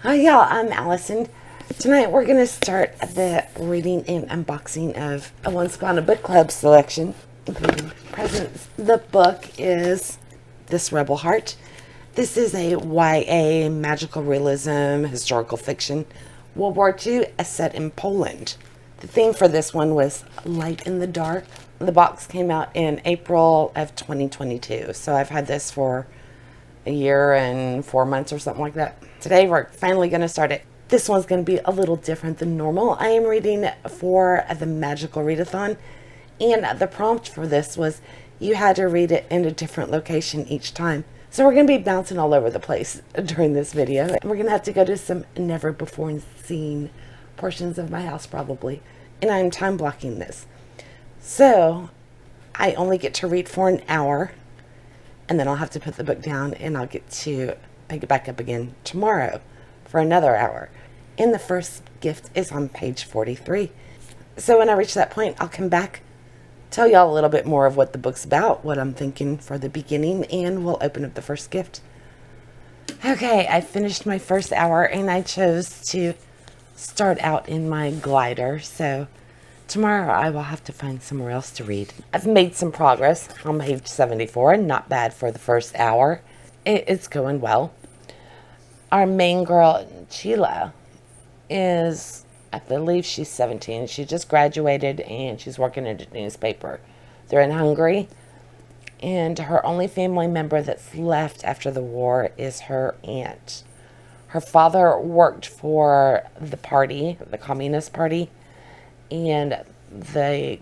Hi y'all, I'm Allison. Tonight we're going to start the reading and unboxing of a Once Upon a Book Club selection, including presents. The book is This Rebel Heart. This is a YA magical realism historical fiction. World War II, set in Poland. The theme for this one was Light in the Dark. The box came out in April of 2022, so I've had this for a year and 4 months or something like that. Today we're finally going to start it. This one's going to be a little different than normal. I am reading for the Magical Readathon, and the prompt for this was you had to read it in a different location each time. So we're going to be bouncing all over the place during this video. And we're going to have to go to some never before seen portions of my house probably. And I'm time blocking this. So I only get to read for an hour. And then I'll have to put the book down and I'll get to pick it back up again tomorrow for another hour. And the first gift is on page 43. So when I reach that point, I'll come back, tell y'all a little bit more of what the book's about, what I'm thinking for the beginning, and we'll open up the first gift. Okay, I finished my first hour and I chose to start out in my glider. So tomorrow I will have to find somewhere else to read. I've made some progress on page 74. Not bad for the first hour. It's going well. Our main girl, Sheila, is, I believe she's 17. She just graduated and she's working at a newspaper. They're in Hungary. And her only family member that's left after the war is her aunt. Her father worked for the party, the Communist Party. And they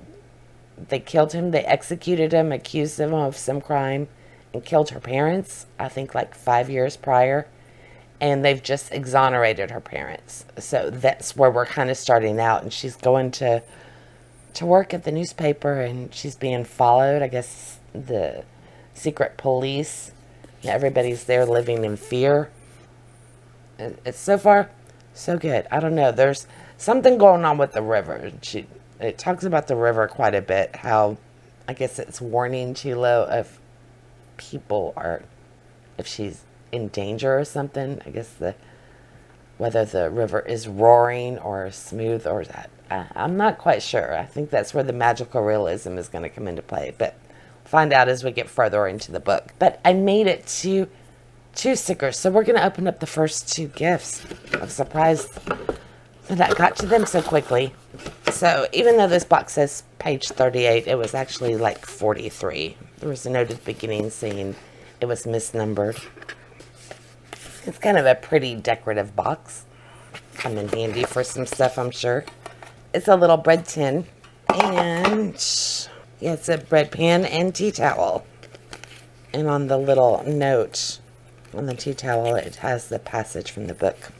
killed him. They executed him, accused him of some crime, and killed her parents, I think like 5 years prior. And they've just exonerated her parents. So that's where we're kind of starting out. And she's going to work at the newspaper, and she's being followed. I guess the secret police. Everybody's there living in fear. It's so far so good. I don't know. There's something going on with the river. It talks about the river quite a bit. How, I guess it's warning Chilo if people are, if she's in danger or something. I guess whether the river is roaring or smooth or that. I'm not quite sure. I think that's where the magical realism is going to come into play. But find out as we get further into the book. But I made it to 2 stickers. So we're going to open up the first 2 gifts. I'm surprised that I got to them so quickly. So even though this box says page 38, it was actually like 43. There was a note at the beginning saying it was misnumbered. It's kind of a pretty decorative box. Come in handy for some stuff, I'm sure. It's a little bread tin. And yeah, it's a bread pan and tea towel. And on the little note on the tea towel, it has the passage from the book.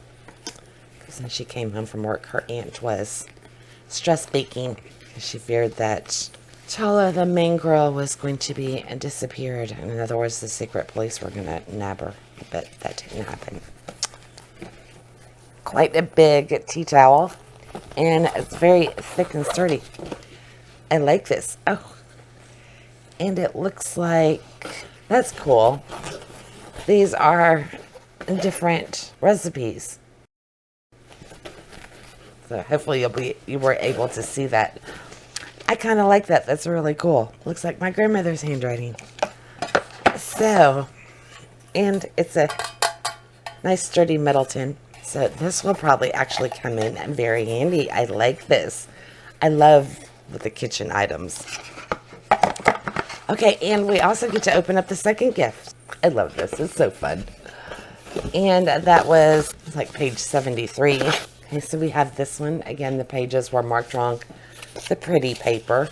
When she came home from work, her aunt was stress baking because she feared that Chala, the main girl, was going to be disappeared. In other words, the secret police were going to nab her. But that didn't happen. Quite a big tea towel, and it's very thick and sturdy. I like this. Oh, and it looks like, that's cool. These are different recipes. So hopefully you were able to see that. I kind of like that. That's really cool. Looks like my grandmother's handwriting. So, and it's a nice sturdy metal tin. So this will probably actually come in very handy. I like this. I love the kitchen items. Okay, and we also get to open up the second gift. I love this. It's so fun. And that was like page 73. Okay, so we have this one. Again, the pages were marked wrong. The pretty paper.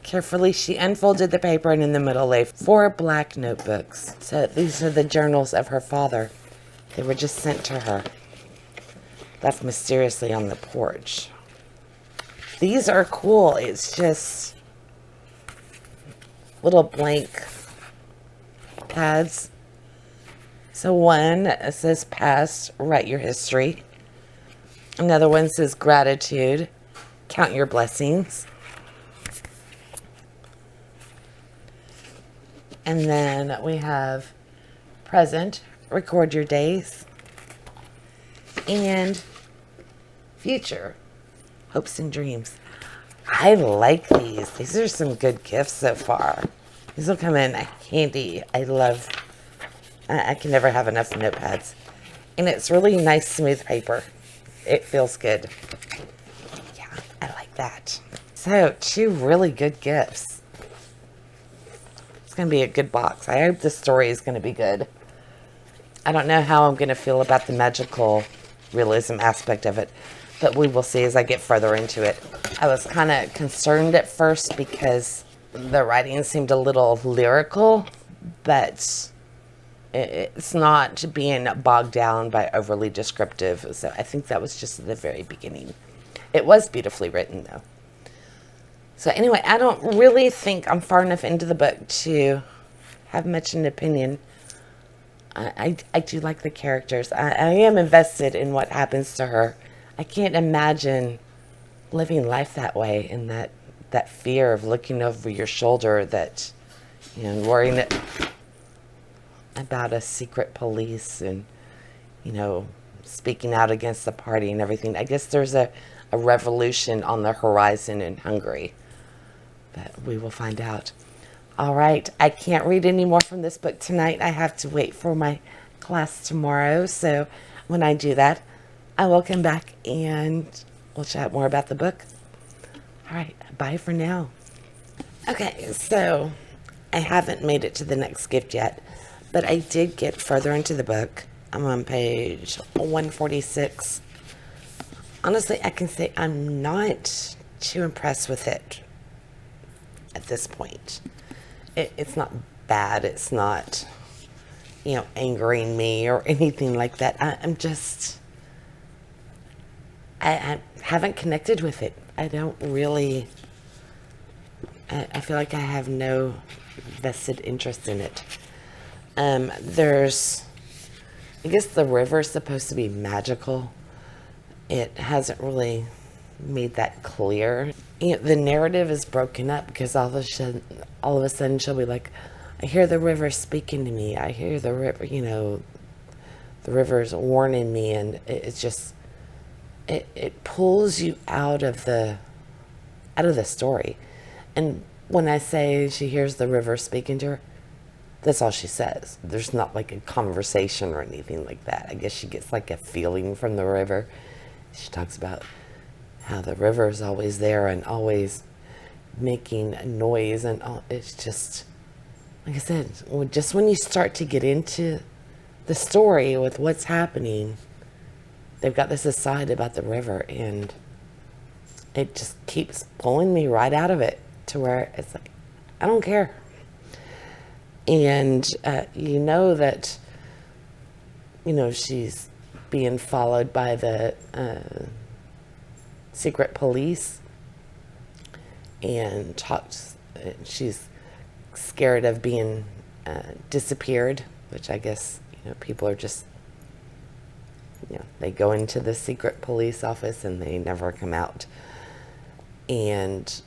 Carefully, she unfolded the paper, and in the middle lay 4 black notebooks. So these are the journals of her father. They were just sent to her. Left mysteriously on the porch. These are cool. It's just little blank pads. So one says past, write your history. Another one says gratitude, count your blessings. And then we have present, record your days, and future, hopes and dreams. I like these. These are some good gifts so far. These will come in handy. I can never have enough notepads. And it's really nice, smooth paper. It feels good. Yeah, I like that. So, 2 really good gifts. It's going to be a good box. I hope the story is going to be good. I don't know how I'm going to feel about the magical realism aspect of it, but we will see as I get further into it. I was kind of concerned at first because the writing seemed a little lyrical, but it's not being bogged down by overly descriptive. So I think that was just at the very beginning. It was beautifully written, though. So anyway, I don't really think I'm far enough into the book to have much an opinion. I do like the characters. I am invested in what happens to her. I can't imagine living life that way, and that fear of looking over your shoulder, that, worrying about a secret police and, speaking out against the party and everything. I guess there's a revolution on the horizon in Hungary, but we will find out. All right, I can't read any more from this book tonight. I have to wait for my class tomorrow. So when I do that, I will come back and we'll chat more about the book. All right, bye for now. Okay, so I haven't made it to the next gift yet, but I did get further into the book. I'm on page 146. Honestly, I can say I'm not too impressed with it at this point. It's not bad. It's not, angering me or anything like that. I haven't connected with it. I don't really, I feel like I have no vested interest in it. I guess the river is supposed to be magical. It hasn't really made that clear. The narrative is broken up because all of a sudden she'll be like, I hear the river speaking to me. I hear the river, the river's warning me, and it's just, it pulls you out of the story. And when I say she hears the river speaking to her, that's all she says. There's not like a conversation or anything like that. I guess she gets like a feeling from the river. She talks about how the river is always there and always making a noise, and it's just, like I said, just when you start to get into the story with what's happening, they've got this aside about the river, and it just keeps pulling me right out of it to where it's like, I don't care. And that she's being followed by the secret police, and she's scared of being disappeared, which I guess people are just they go into the secret police office and they never come out, and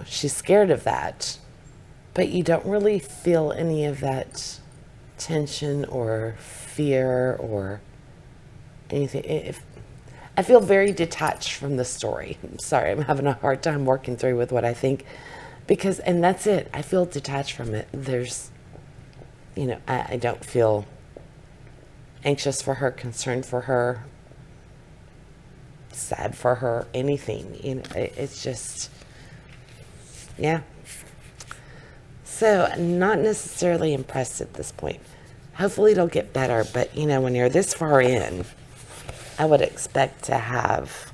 she's scared of that, but you don't really feel any of that tension or fear or anything. I feel very detached from the story. I'm sorry, I'm having a hard time working through with what I think, and that's it. I feel detached from it. There's, I don't feel anxious for her, concerned for her, sad for her, anything. It's just, yeah. So, not necessarily impressed at this point. Hopefully it'll get better, but when you're this far in, I would expect to have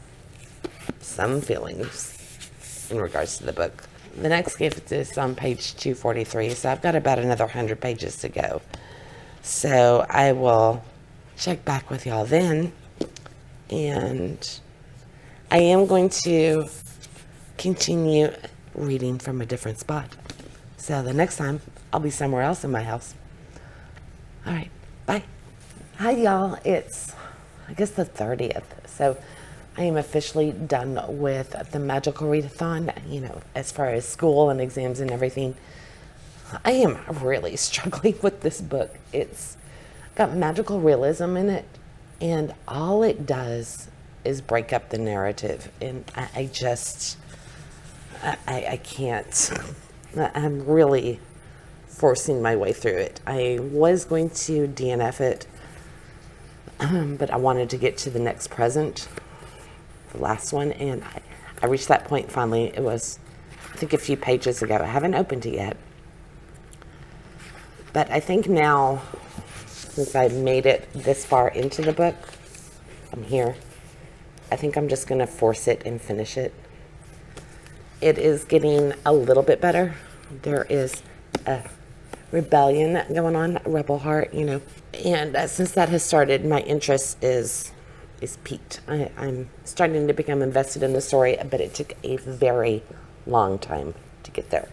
some feelings in regards to the book. The next gift is on page 243, so I've got about another 100 pages to go. So I will check back with y'all then, and I am going to continue reading from a different spot. So the next time, I'll be somewhere else in my house. All right, bye. Hi, y'all. It's, I guess, the 30th. So I am officially done with the magical readathon, as far as school and exams and everything. I am really struggling with this book. It's got magical realism in it, and all it does is break up the narrative. And I can't. I'm really forcing my way through it. I was going to DNF it, but I wanted to get to the next present, the last one, and I reached that point finally. It was, I think, a few pages ago. I haven't opened it yet. But I think now, since I made it this far into the book, I'm here. I think I'm just going to force it and finish it. It is getting a little bit better. There is a rebellion going on, rebel heart, you know. And since that has started, my interest is peaked. I'm starting to become invested in the story, but it took a very long time to get there.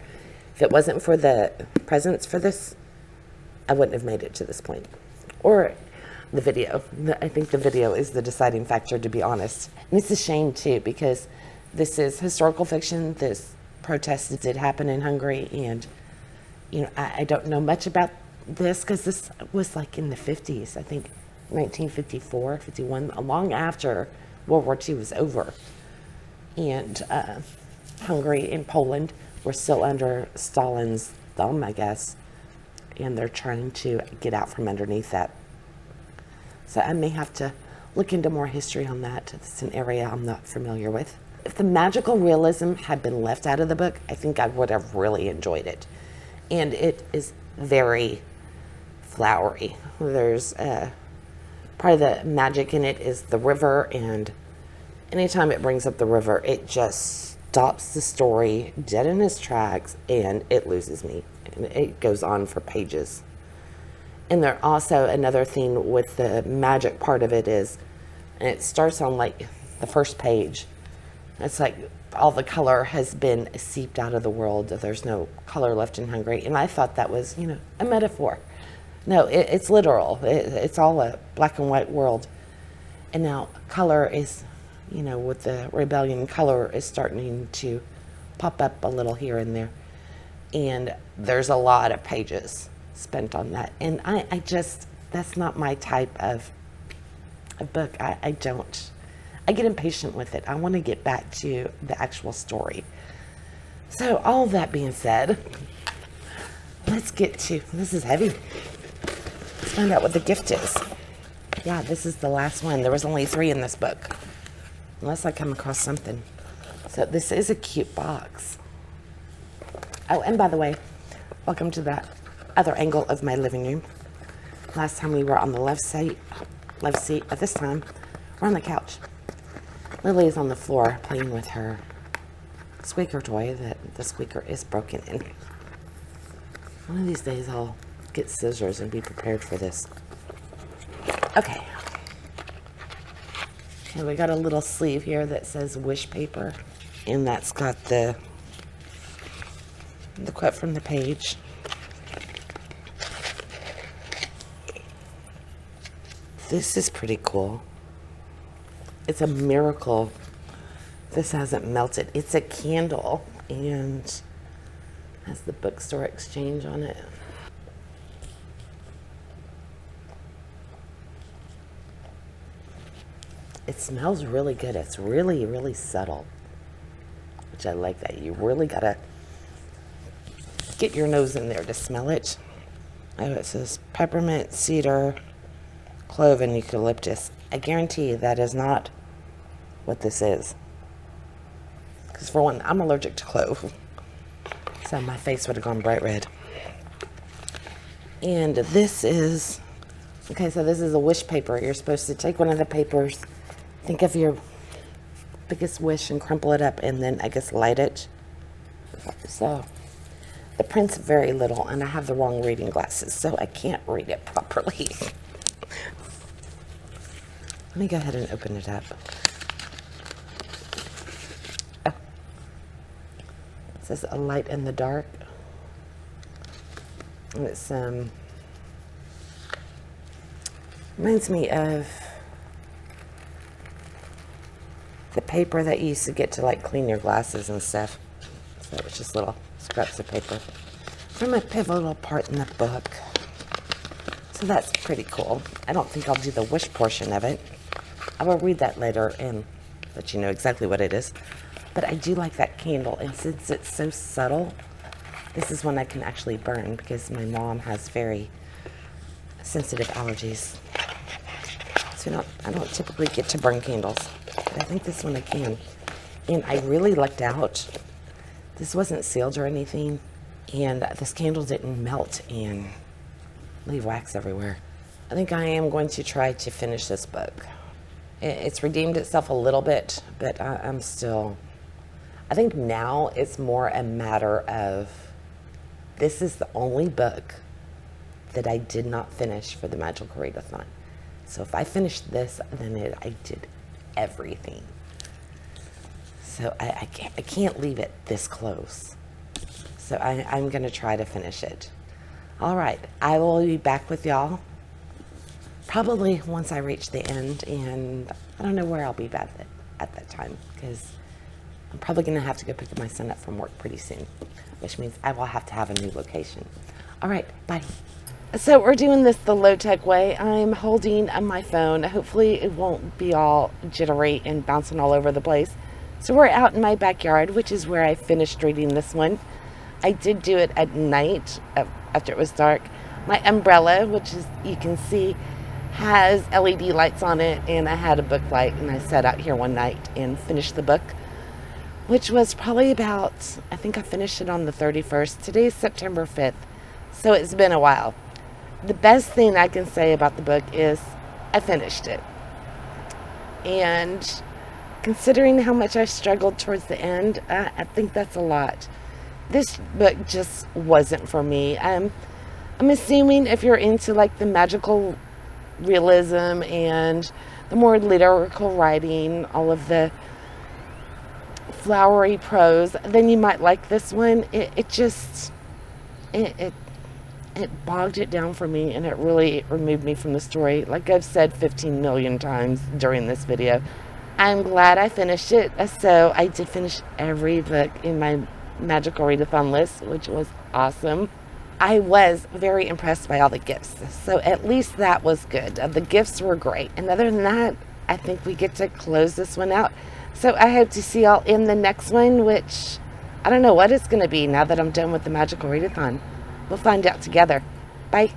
If it wasn't for the presents for this, I wouldn't have made it to this point. Or the video. I think the video is the deciding factor, to be honest. And it's a shame, too, because this is historical fiction. This protest did happen in Hungary, and, you know, I don't know much about this because this was like in the 50s, I think 1954, 51, long after World War II was over. And Hungary and Poland were still under Stalin's thumb, I guess, and they're trying to get out from underneath that. So I may have to look into more history on that. It's an area I'm not familiar with. If the magical realism had been left out of the book, I think I would have really enjoyed it. And it is very flowery. There's part of the magic in it is the river, and anytime it brings up the river, it just stops the story dead in its tracks, and it loses me. And it goes on for pages. And there also another thing with the magic part of it is, and it starts on like the first page. It's like all the color has been seeped out of the world. There's no color left in Hungary. And I thought that was, you know, a metaphor. No, it's literal. It's all a black and white world. And now color is, you know, with the rebellion, color is starting to pop up a little here and there. And there's a lot of pages spent on that. And I just, that's not my type of book. I get impatient with it. I want to get back to the actual story. So all that being said, let's get to, this is heavy. Let's find out what the gift is. Yeah, this is the last one. There was only 3 in this book, unless I come across something. So this is a cute box. Oh, and by the way, welcome to that other angle of my living room. Last time we were on the left seat, but this time we're on the couch. Lily is on the floor playing with her squeaker toy that the squeaker is broken in. One of these days I'll get scissors and be prepared for this. Okay. And we got a little sleeve here that says wish paper, and that's got the quote from the page. This is pretty cool. It's a miracle this hasn't melted. It's a candle and has the bookstore exchange on it. It smells really good. It's really, really subtle, which I like that. You really gotta get your nose in there to smell it. Oh, it says peppermint, cedar, clove, and eucalyptus. I guarantee that is not what this is. Because for one, I'm allergic to clove. So my face would have gone bright red. And this is, okay, so this is a wish paper. You're supposed to take one of the papers, think of your biggest wish and crumple it up, and then I guess light it. So the print's very little, and I have the wrong reading glasses, so I can't read it properly. Let me go ahead and open it up. Oh. It says a light in the dark. And it's reminds me of the paper that you used to get to like clean your glasses and stuff. So it was just little scraps of paper from a pivotal part in the book. So that's pretty cool. I don't think I'll do the wish portion of it. I will read that later and let you know exactly what it is. But I do like that candle, and since it's so subtle, this is one I can actually burn because my mom has very sensitive allergies. So I don't typically get to burn candles, but I think this one I can. And I really lucked out. This wasn't sealed or anything, and this candle didn't melt and leave wax everywhere. I think I am going to try to finish this book. It's redeemed itself a little bit, but I'm still... I think now it's more a matter of, this is the only book that I did not finish for the Magical Readathon. So if I finish this, then I did everything. So I can't leave it this close. So I'm going to try to finish it. All right, I will be back with y'all probably once I reach the end, and I don't know where I'll be at that time, because I'm probably going to have to go pick my son up from work pretty soon, which means I will have to have a new location. All right, bye. So we're doing this the low-tech way. I'm holding my phone. Hopefully it won't be all jittery and bouncing all over the place. So we're out in my backyard, which is where I finished reading this one. I did do it at night after it was dark. My umbrella, which is, you can see, has LED lights on it, and I had a book light, and I sat out here one night and finished the book, which was probably about, I think I finished it on the 31st. Today's September 5th, so it's been a while. The best thing I can say about the book is I finished it. And considering how much I struggled towards the end, I think that's a lot. This book just wasn't for me. I'm assuming if you're into like the magical realism and the more lyrical writing, all of the flowery prose, then you might like this one. It bogged it down for me, and it really removed me from the story. Like I've said 15 million times during this video, I'm glad I finished it. So I did finish every book in my Magical Readathon list, which was awesome. I was very impressed by all the gifts, so at least that was good. The gifts were great, and other than that, I think we get to close this one out. So I hope to see y'all in the next one, which I don't know what it's going to be now that I'm done with the Magical Readathon. We'll find out together. Bye.